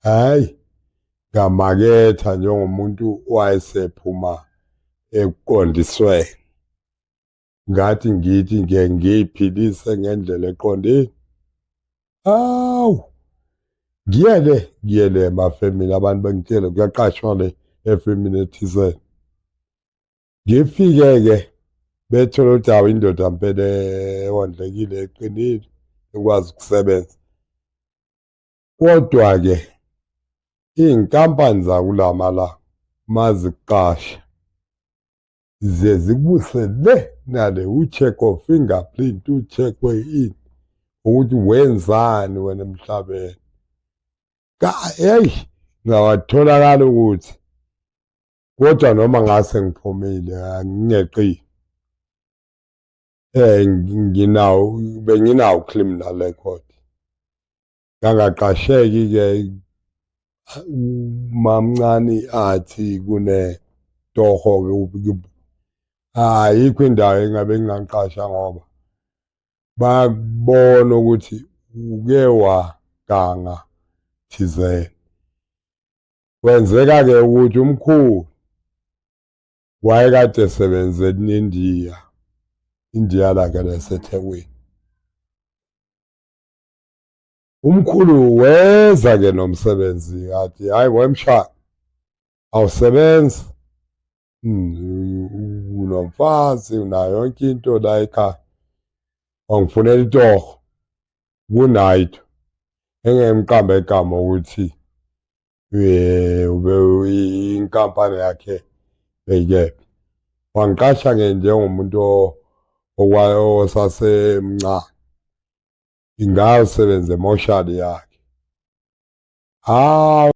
Hhayi, ngamaketha njengomuntu owayesephuma ekuqondisweni. Ngathi ngithi ngike ngiy'philise ngendlela eqondile. Hawu, ngiyele emafemini abantu bengitshele kuyaqashwa le efemini ethizeni. Ngifike-ke bethole ukuthi hawu indoda mpela ewondlekile eqinile ekwazi ukusebenza. Kodwa-ke iy'nkampani zakula malanga mazikuqasha zikubuse le nale u-check of fingerprint, u-check ini ukuthi wenzani wena emhlabeni. Heyi, ngawatholakala ukuthi kodwa noma ngase ngiphumile angingeqile. Benginawo criminal record. Ngangaqasheki-ke umamncane athi kunetoho-ke ayikho indawo engabe ngingangiqasha ngoba bakubona ukuthi uke waganga thizeni. Kwenzeka-ke ukuthi umkhulu wayekade esebenzela eNdiya, Indiya lakhe laseThekwini. Umkhulu weza-ke nomsebenzi athi, hhayi wemshana, awusebenzi, unomfazi unayo yonke into la ekhaya, wangifunela itoho kunayito. Engengimqambe igama ukuthi inkampani yakhe beyikephi. Wangiqasha-ke njengomuntu osasemncane. Ngayosebenza emoshadi yakhe. Hawu.